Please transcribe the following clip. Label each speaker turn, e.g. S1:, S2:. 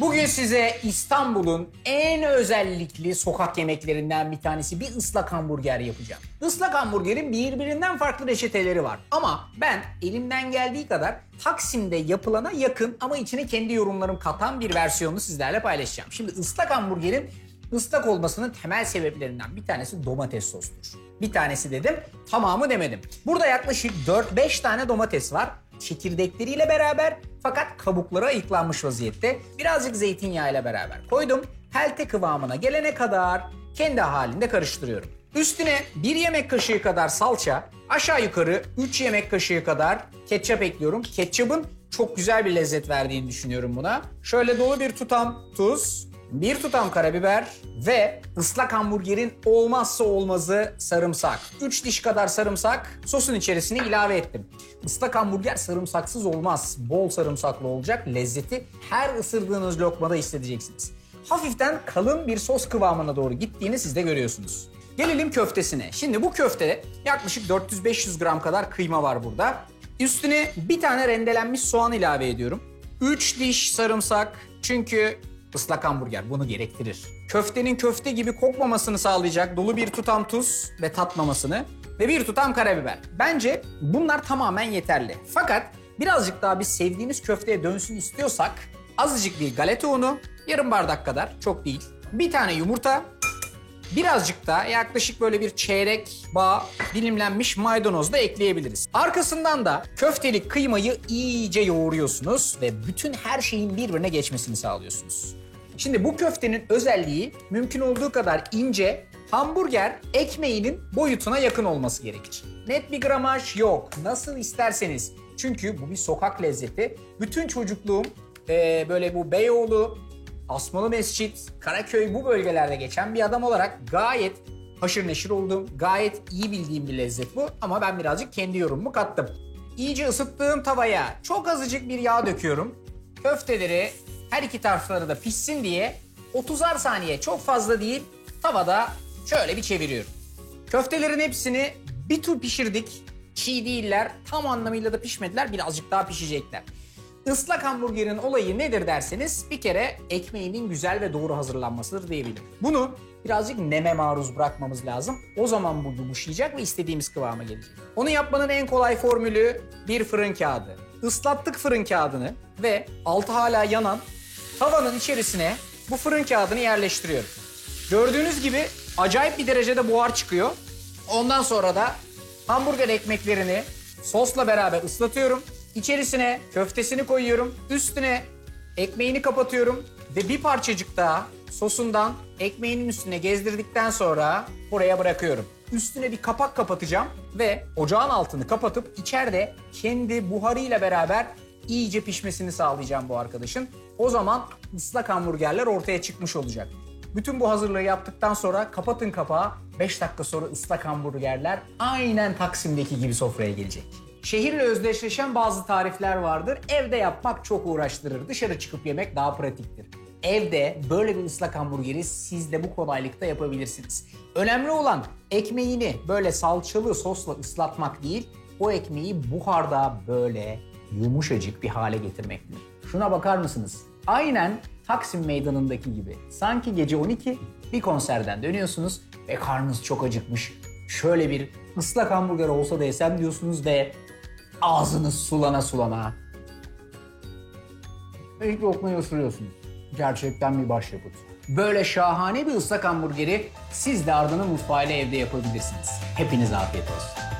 S1: Bugün size İstanbul'un en özellikli sokak yemeklerinden bir tanesi bir ıslak hamburger yapacağım. Islak hamburgerin birbirinden farklı reçeteleri var. Ama ben elimden geldiği kadar Taksim'de yapılana yakın ama içine kendi yorumlarım katan bir versiyonunu sizlerle paylaşacağım. Şimdi ıslak hamburgerin ıslak olmasının temel sebeplerinden bir tanesi domates sostur. Bir tanesi dedim, tamamı demedim. Burada yaklaşık 4-5 tane domates var. Çekirdekleriyle beraber fakat kabukları ayıklanmış vaziyette. Birazcık zeytinyağıyla beraber koydum. Pelte kıvamına gelene kadar kendi halinde karıştırıyorum. Üstüne 1 yemek kaşığı kadar salça, aşağı yukarı 3 yemek kaşığı kadar ketçap ekliyorum. Ketçapın çok güzel bir lezzet verdiğini düşünüyorum buna. Şöyle dolu bir tutam tuz, 1 tutam karabiber ve ıslak hamburgerin olmazsa olmazı sarımsak. 3 diş kadar sarımsak sosun içerisine ilave ettim. Islak hamburger sarımsaksız olmaz. Bol sarımsaklı olacak. Lezzeti her ısırdığınız lokmada hissedeceksiniz. Hafiften kalın bir sos kıvamına doğru gittiğini siz de görüyorsunuz. Gelelim köftesine. Şimdi bu köfte yaklaşık 400-500 gram kadar kıyma var burada. Üstüne bir tane rendelenmiş soğan ilave ediyorum. 3 diş sarımsak çünkü ıslak hamburger bunu gerektirir. Köftenin köfte gibi kokmamasını sağlayacak dolu bir tutam tuz ve tatmamasını ve 1 tutam karabiber. Bence bunlar tamamen yeterli. Fakat birazcık daha biz sevdiğimiz köfteye dönsün istiyorsak azıcık bir galeta unu, yarım bardak kadar, çok değil. Bir tane yumurta, birazcık da yaklaşık böyle bir çeyrek bağ dilimlenmiş maydanoz da ekleyebiliriz. Arkasından da köftelik kıymayı iyice yoğuruyorsunuz ve bütün her şeyin birbirine geçmesini sağlıyorsunuz. Şimdi bu köftenin özelliği mümkün olduğu kadar ince, hamburger ekmeğinin boyutuna yakın olması gerekir. Net bir gramaj yok. Nasıl isterseniz. Çünkü bu bir sokak lezzeti. Bütün çocukluğum böyle bu Beyoğlu, Asmalı Mescit, Karaköy bu bölgelerde geçen bir adam olarak gayet haşır neşir olduğum, gayet iyi bildiğim bir lezzet bu. Ama ben birazcık kendi yorumumu kattım. İyice ısıttığım tavaya çok azıcık bir yağ döküyorum. Köfteleri her iki tarafları da pişsin diye 30'ar saniye, çok fazla değil, tavada şöyle bir çeviriyorum. Köftelerin hepsini bir tur pişirdik. Çiğ değiller, tam anlamıyla da pişmediler, birazcık daha pişecekler. Islak hamburgerin olayı nedir derseniz bir kere ekmeğinin güzel ve doğru hazırlanmasıdır diyebilirim. Bunu birazcık neme maruz bırakmamız lazım. O zaman bu yumuşayacak ve istediğimiz kıvama gelecek. Onu yapmanın en kolay formülü bir fırın kağıdı. Islattık fırın kağıdını ve altı hala yanan tavanın içerisine bu fırın kağıdını yerleştiriyorum. Gördüğünüz gibi acayip bir derecede buhar çıkıyor. Ondan sonra da hamburger ekmeklerini sosla beraber ıslatıyorum. İçerisine köftesini koyuyorum. Üstüne ekmeğini kapatıyorum. Ve bir parçacık daha sosundan ekmeğinin üstüne gezdirdikten sonra buraya bırakıyorum. Üstüne bir kapak kapatacağım ve ocağın altını kapatıp içeride kendi buharıyla beraber iyice pişmesini sağlayacağım bu arkadaşın. O zaman ıslak hamburgerler ortaya çıkmış olacak. Bütün bu hazırlığı yaptıktan sonra kapatın kapağı. 5 dakika sonra ıslak hamburgerler aynen Taksim'deki gibi sofraya gelecek. Şehirle özdeşleşen bazı tarifler vardır. Evde yapmak çok uğraştırır. Dışarı çıkıp yemek daha pratiktir. Evde böyle bir ıslak hamburgeri siz de bu kolaylıkta yapabilirsiniz. Önemli olan ekmeğini böyle salçalı sosla ıslatmak değil, o ekmeği buharda böyle yumuşacık bir hale getirmektir. Şuna bakar mısınız? Aynen Taksim Meydanı'ndaki gibi. Sanki gece 12 bir konserden dönüyorsunuz ve karnınız çok acıkmış. Şöyle bir ıslak hamburger olsa da yesem diyorsunuz ve ağzınız sulana sulana İlk lokmayı ısırıyorsunuz. Gerçekten bir başyapıt. Böyle şahane bir ıslak hamburgeri siz de Arda'nın mutfağıyla evde yapabilirsiniz. Hepinize afiyet olsun.